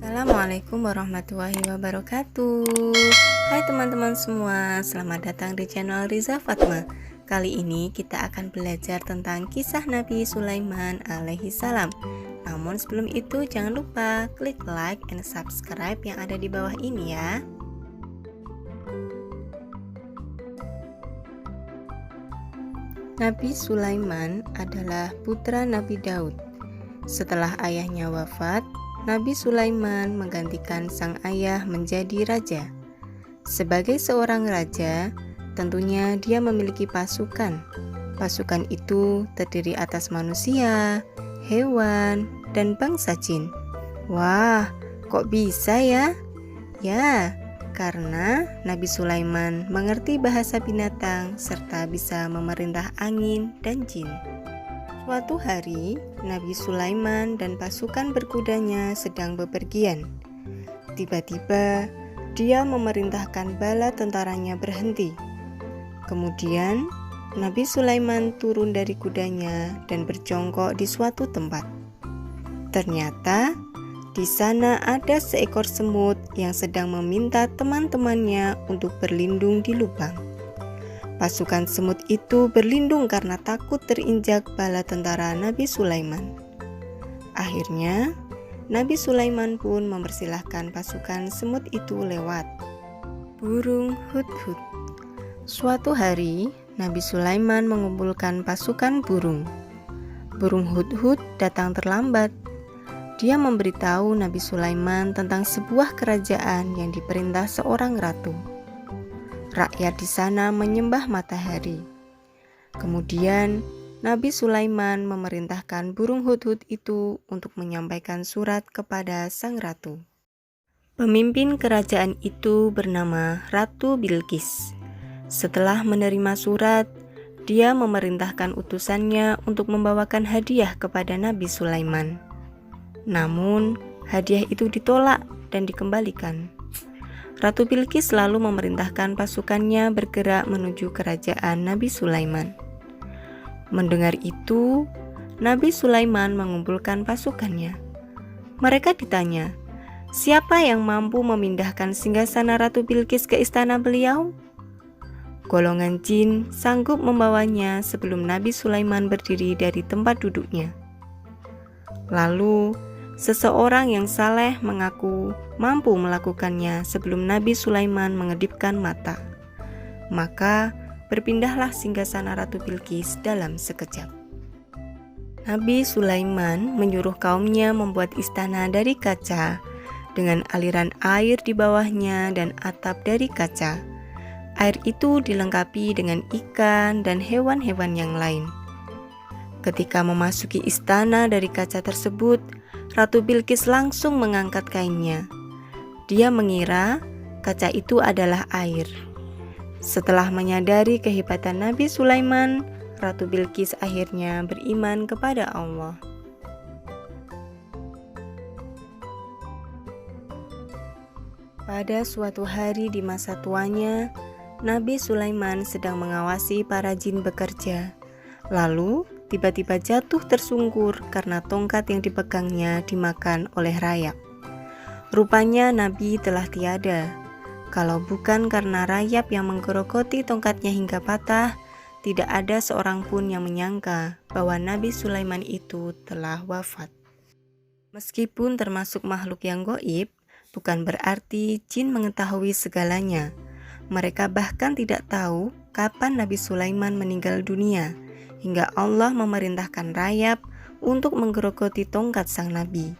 Assalamualaikum warahmatullahi wabarakatuh. Hai teman-teman semua, selamat datang di channel Riza Fatma. Kali ini kita akan belajar tentang kisah Nabi Sulaiman alaihi salam. Namun sebelum itu jangan lupa klik like and subscribe yang ada di bawah ini ya. Nabi Sulaiman adalah putra Nabi Daud. Setelah ayahnya wafat, Nabi Sulaiman menggantikan sang ayah menjadi raja. Sebagai seorang raja, tentunya dia memiliki pasukan. Pasukan itu terdiri atas manusia, hewan, dan bangsa jin. Wah, kok bisa ya? Ya, karena Nabi Sulaiman mengerti bahasa binatang serta bisa memerintah angin dan jin. Suatu hari, Nabi Sulaiman dan pasukan berkudanya sedang bepergian. Tiba-tiba, dia memerintahkan bala tentaranya berhenti. Kemudian, Nabi Sulaiman turun dari kudanya dan berjongkok di suatu tempat. Ternyata, di sana ada seekor semut yang sedang meminta teman-temannya untuk berlindung di lubang. Pasukan semut itu berlindung karena takut terinjak bala tentara Nabi Sulaiman. Akhirnya, Nabi Sulaiman pun mempersilahkan pasukan semut itu lewat. Burung hudhud. Suatu hari, Nabi Sulaiman mengumpulkan pasukan burung. Burung hudhud datang terlambat. Dia memberitahu Nabi Sulaiman tentang sebuah kerajaan yang diperintah seorang ratu. Rakyat di sana menyembah matahari. Kemudian, Nabi Sulaiman memerintahkan burung hudhud itu untuk menyampaikan surat kepada sang ratu. Pemimpin kerajaan itu bernama Ratu Bilqis. Setelah menerima surat, dia memerintahkan utusannya untuk membawakan hadiah kepada Nabi Sulaiman. Namun, hadiah itu ditolak dan dikembalikan. Ratu Bilqis lalu memerintahkan pasukannya bergerak menuju kerajaan Nabi Sulaiman. Mendengar itu, Nabi Sulaiman mengumpulkan pasukannya. Mereka ditanya, siapa yang mampu memindahkan singgasana Ratu Bilqis ke istana beliau? Golongan jin sanggup membawanya sebelum Nabi Sulaiman berdiri dari tempat duduknya. Lalu, seseorang yang saleh mengaku mampu melakukannya sebelum Nabi Sulaiman mengedipkan mata. Maka berpindahlah singgasana Ratu Bilqis dalam sekejap. Nabi Sulaiman menyuruh kaumnya membuat istana dari kaca dengan aliran air di bawahnya dan atap dari kaca. Air itu dilengkapi dengan ikan dan hewan-hewan yang lain. Ketika memasuki istana dari kaca tersebut, Ratu Bilqis langsung mengangkat kainnya. Dia mengira kaca itu adalah air. Setelah menyadari kehebatan Nabi Sulaiman, Ratu Bilqis akhirnya beriman kepada Allah. Pada suatu hari di masa tuanya, Nabi Sulaiman sedang mengawasi para jin bekerja. Lalu, tiba-tiba jatuh tersungkur karena tongkat yang dipegangnya dimakan oleh rayap. Rupanya Nabi telah tiada. Kalau bukan karena rayap yang menggerogoti tongkatnya hingga patah, tidak ada seorang pun yang menyangka bahwa Nabi Sulaiman itu telah wafat. Meskipun termasuk makhluk yang gaib, bukan berarti jin mengetahui segalanya. Mereka bahkan tidak tahu kapan Nabi Sulaiman meninggal dunia, hingga Allah memerintahkan rayap untuk menggerogoti tongkat sang nabi.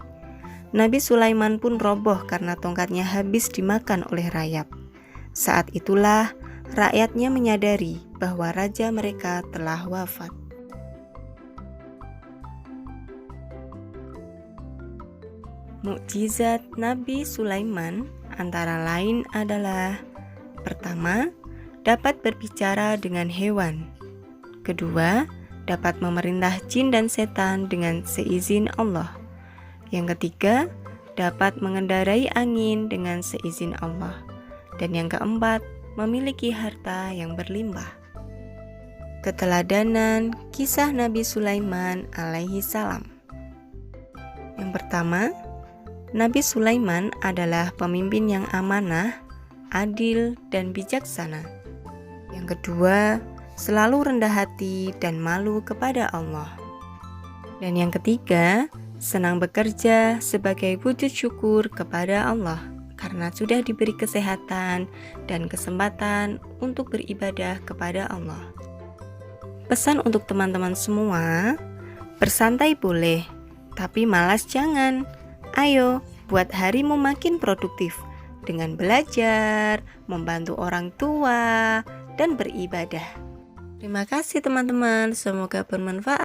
Nabi Sulaiman pun roboh karena tongkatnya habis dimakan oleh rayap. Saat itulah rakyatnya menyadari bahwa raja mereka telah wafat. Mukjizat Nabi Sulaiman antara lain adalah: pertama, dapat berbicara dengan hewan. Kedua, dapat memerintah jin dan setan dengan seizin Allah. Yang ketiga, dapat mengendarai angin dengan seizin Allah. Dan yang keempat, memiliki harta yang berlimpah. Keteladanan kisah Nabi Sulaiman alaihi salam. Yang pertama, Nabi Sulaiman adalah pemimpin yang amanah, adil, dan bijaksana. Yang kedua, selalu rendah hati dan malu kepada Allah. Dan yang ketiga, senang bekerja sebagai wujud syukur kepada Allah karena sudah diberi kesehatan dan kesempatan untuk beribadah kepada Allah. Pesan untuk teman-teman semua, bersantai boleh, tapi malas jangan. Ayo, buat harimu makin produktif dengan belajar, membantu orang tua, dan beribadah. Terima kasih teman-teman, semoga bermanfaat.